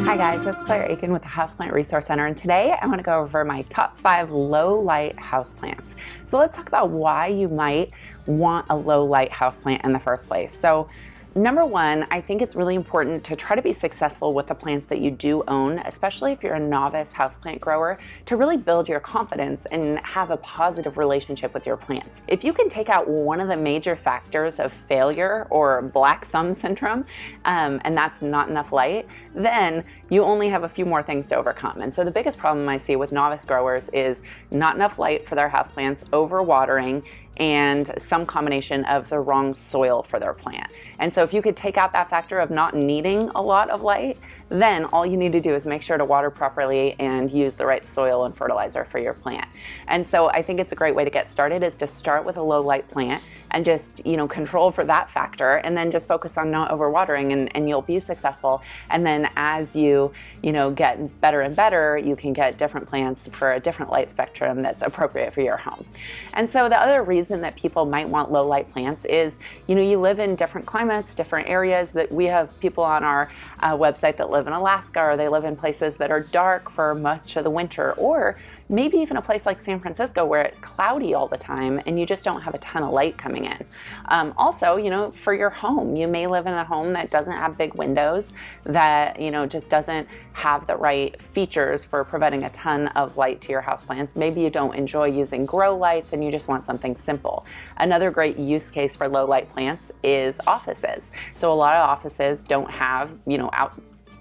Hi guys, it's Claire Akin with the Houseplant Resource Center, and today I want to go over my top 5 low light houseplants. So let's talk about why you might want a low light houseplant in the first place. So number one, I think it's really important to try to be successful with the plants that you do own, especially if you're a novice houseplant grower, to really build your confidence and have a positive relationship with your plants. If you can take out one of the major factors of failure or black thumb syndrome, and that's not enough light, then you only have a few more things to overcome. And so the biggest problem I see with novice growers is not enough light for their houseplants, overwatering, and some combination of the wrong soil for their plant. And so if you could take out that factor of not needing a lot of light, then all you need to do is make sure to water properly and use the right soil and fertilizer for your plant. And so I think it's a great way to get started is to start with a low light plant and just, control for that factor, and then just focus on not overwatering, and you'll be successful. And then as you get better and better, you can get different plants for a different light spectrum that's appropriate for your home. And so the other reason that people might want low light plants is, you live in different climates, different areas. That we have people on our website that live in Alaska, or they live in places that are dark for much of the winter, or maybe even a place like San Francisco where it's cloudy all the time and you just don't have a ton of light coming in. Also, for your home, you may live in a home that doesn't have big windows, that, just doesn't have the right features for providing a ton of light to your houseplants. Maybe you don't enjoy using grow lights and you just want something simple. Another great use case for low light plants is offices. So a lot of offices don't have,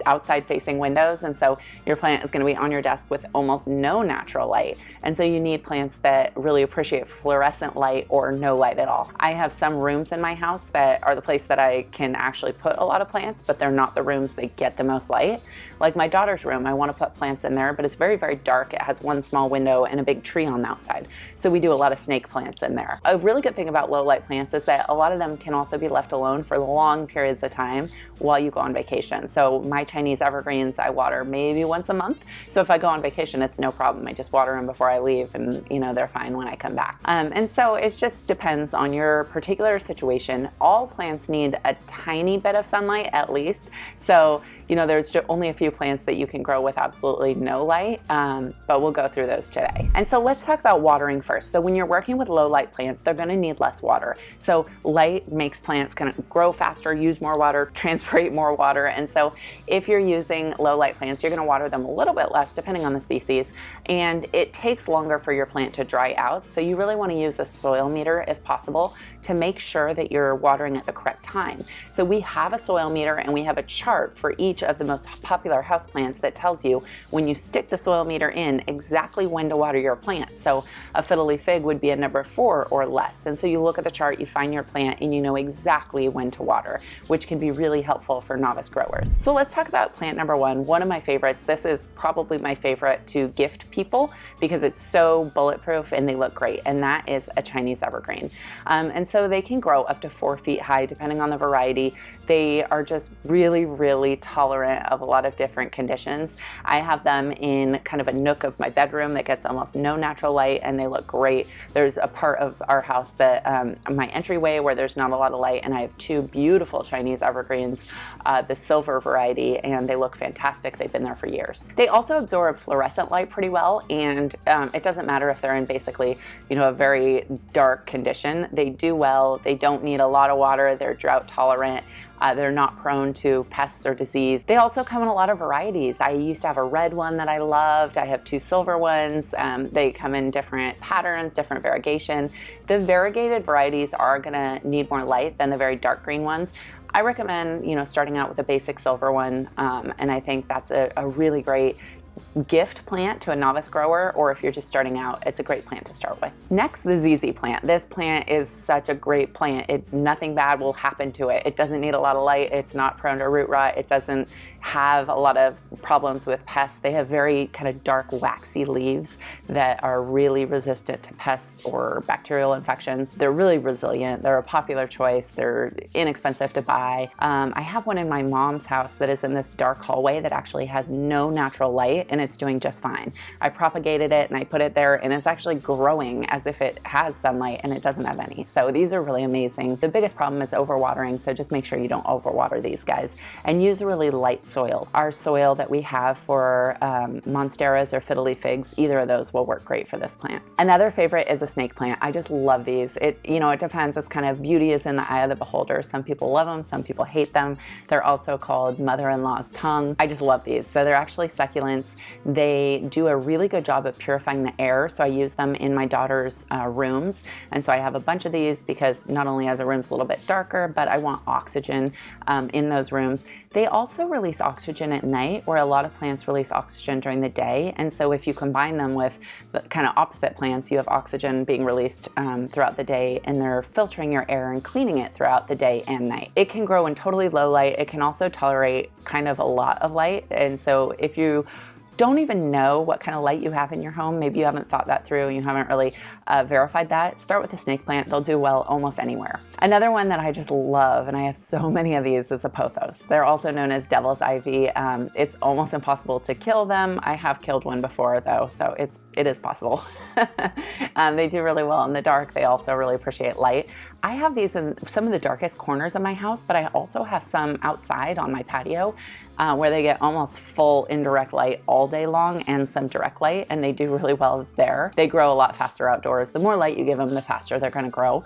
outside facing windows, and so your plant is going to be on your desk with almost no natural light, and so you need plants that really appreciate fluorescent light or no light at all. I have some rooms in my house that are the place that I can actually put a lot of plants, but they're not the rooms that get the most light. Like my daughter's room, I want to put plants in there, but it's very, very dark. It has one small window and a big tree on the outside, so we do a lot of snake plants in there. A really good thing about low light plants is that a lot of them can also be left alone for long periods of time while you go on vacation. So my Chinese evergreens I water maybe once a month. So if I go on vacation, it's no problem. I just water them before I leave, and they're fine when I come back. And so it just depends on your particular situation. All plants need a tiny bit of sunlight at least. So there's only a few plants that you can grow with absolutely no light, but we'll go through those today. And so let's talk about watering first. So when you're working with low light plants, they're going to need less water. So light makes plants kind of grow faster, use more water, transpirate more water. And so if you're using low light plants, you're going to water them a little bit less depending on the species, and it takes longer for your plant to dry out. So you really want to use a soil meter if possible to make sure that you're watering at the correct time. So we have a soil meter and we have a chart for each of the most popular houseplants that tells you when you stick the soil meter in exactly when to water your plant. So a fiddly fig would be a number 4 or less. And so you look at the chart, you find your plant, and you know exactly when to water, which can be really helpful for novice growers. So let's talk about plant number 1, one of my favorites. This is probably my favorite to gift people because it's so bulletproof and they look great, and that is a Chinese evergreen. And so they can grow up to 4 feet high depending on the variety. They are just really, really tolerant of a lot of different conditions. I have them in kind of a nook of my bedroom that gets almost no natural light, and they look great. There's a part of our house that my entryway where there's not a lot of light, and I have 2 beautiful Chinese evergreens, the silver variety, and they look fantastic. They've been there for years. They also absorb fluorescent light pretty well, and it doesn't matter if they're in basically a very dark condition. They do well. They don't need a lot of water. They're drought tolerant. They're not prone to pests or disease. They also come in a lot of varieties. I used to have a red one that I loved. I have 2 silver ones. They come in different patterns, different variegation. The variegated varieties are gonna need more light than the very dark green ones. I recommend, starting out with a basic silver one, and I think that's a really great gift plant to a novice grower, or if you're just starting out, it's a great plant to start with. Next, the ZZ plant. This plant is such a great plant. Nothing bad will happen to it. It doesn't need a lot of light. It's not prone to root rot. It doesn't have a lot of problems with pests. They have very kind of dark, waxy leaves that are really resistant to pests or bacterial infections. They're really resilient. They're a popular choice. They're inexpensive to buy. I have one in my mom's house that is in this dark hallway that actually has no natural light, and it's doing just fine. I propagated it and I put it there, and it's actually growing as if it has sunlight, and it doesn't have any. So these are really amazing. The biggest problem is overwatering, so just make sure you don't overwater these guys, and use really light soil. Our soil that we have for monsteras or fiddly figs, either of those will work great for this plant. Another favorite is a snake plant. I just love these. It depends. It's kind of beauty is in the eye of the beholder. Some people love them, some people hate them. They're also called mother-in-law's tongue. I just love these. So they're actually succulents. They do a really good job of purifying the air. So I use them in my daughter's rooms. And so I have a bunch of these because not only are the rooms a little bit darker, but I want oxygen in those rooms. They also release oxygen at night, where a lot of plants release oxygen during the day. And so if you combine them with the kind of opposite plants, you have oxygen being released throughout the day, and they're filtering your air and cleaning it throughout the day and night. It can grow in totally low light. It can also tolerate kind of a lot of light. And so if you don't even know what kind of light you have in your home, maybe you haven't thought that through and you haven't really verified that, start with a snake plant. They'll do well almost anywhere. Another one that I just love, and I have so many of these, is a pothos. They're also known as devil's ivy. It's almost impossible to kill them. I have killed one before though, so it is possible. They do really well in the dark. They also really appreciate light. I have these in some of the darkest corners of my house, but I also have some outside on my patio where they get almost full indirect light all day long and some direct light, and they do really well there. They grow a lot faster outdoors. The more light you give them, the faster they're gonna grow.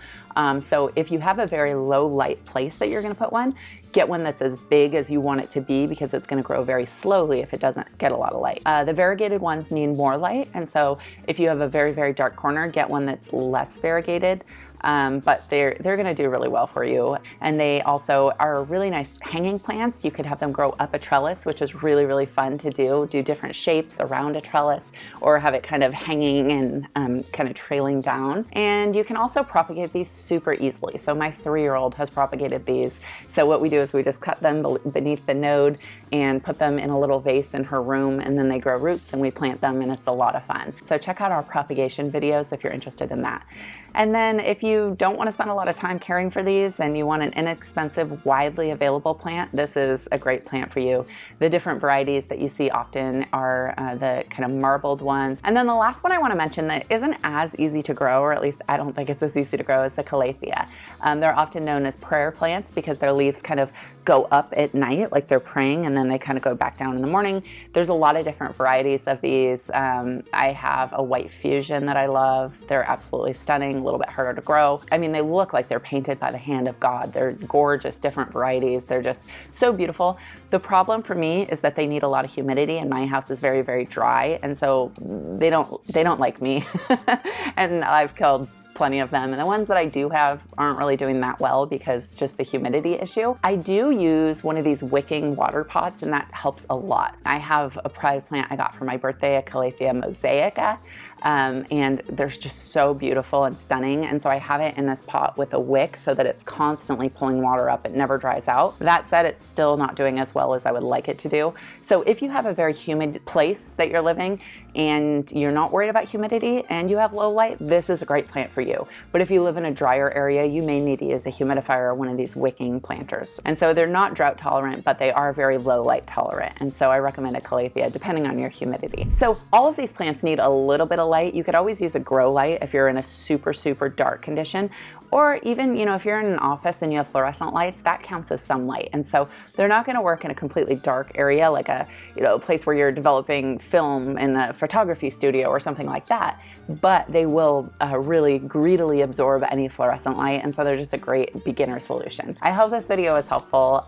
So if you have a very low light place that you're gonna put one, get one that's as big as you want it to be, because it's gonna grow very slowly if it doesn't get a lot of light. The variegated ones need more light, and so if you have a very, very dark corner, get one that's less variegated. But they're going to do really well for you. And they also are really nice hanging plants. You could have them grow up a trellis, which is really, really fun to do different shapes around a trellis, or have it kind of hanging and kind of trailing down. And you can also propagate these super easily. So my 3-year-old has propagated these. So what we do is we just cut them beneath the node and put them in a little vase in her room, and then they grow roots and we plant them, and it's a lot of fun. So check out our propagation videos if you're interested in that. And then if you don't want to spend a lot of time caring for these and you want an inexpensive, widely available plant, this is a great plant for you. The different varieties that you see often are the kind of marbled ones. And then the last one I want to mention that isn't as easy to grow, or at least I don't think it's as easy to grow, is the calathea. They're often known as prayer plants because their leaves kind of go up at night like they're praying, and then they kind of go back down in the morning. There's a lot of different varieties of these. I have a white fusion that I love. They're absolutely stunning, a little bit harder to grow. I mean, they look like they're painted by the hand of God. They're gorgeous, different varieties. They're just so beautiful. The problem for me is that they need a lot of humidity, and my house is very, very dry, and so they don't like me. And I've killed plenty of them, and the ones that I do have aren't really doing that well because just the humidity issue. I do use one of these wicking water pots, and that helps a lot. I have a prize plant I got for my birthday, a Calathea mosaica, and they're just so beautiful and stunning, and so I have it in this pot with a wick so that it's constantly pulling water up. It never dries out. That said, it's still not doing as well as I would like it to do. So if you have a very humid place that you're living and you're not worried about humidity and you have low light, this is a great plant for you. But if you live in a drier area, you may need to use a humidifier or one of these wicking planters. And so they're not drought tolerant, but they are very low light tolerant. And so I recommend a Calathea depending on your humidity. So all of these plants need a little bit of light. You could always use a grow light if you're in a super, super dark condition. Or even, if you're in an office and you have fluorescent lights, that counts as some light. And so they're not going to work in a completely dark area, like a place where you're developing film in a photography studio or something like that. But they will really greedily absorb any fluorescent light. And so they're just a great beginner solution. I hope this video was helpful.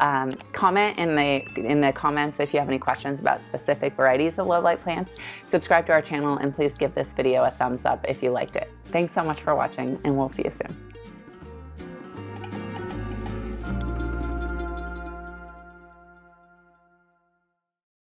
Comment in the comments if you have any questions about specific varieties of low light plants. Subscribe to our channel, and please give this video a thumbs up if you liked it. Thanks so much for watching, and we'll see you soon.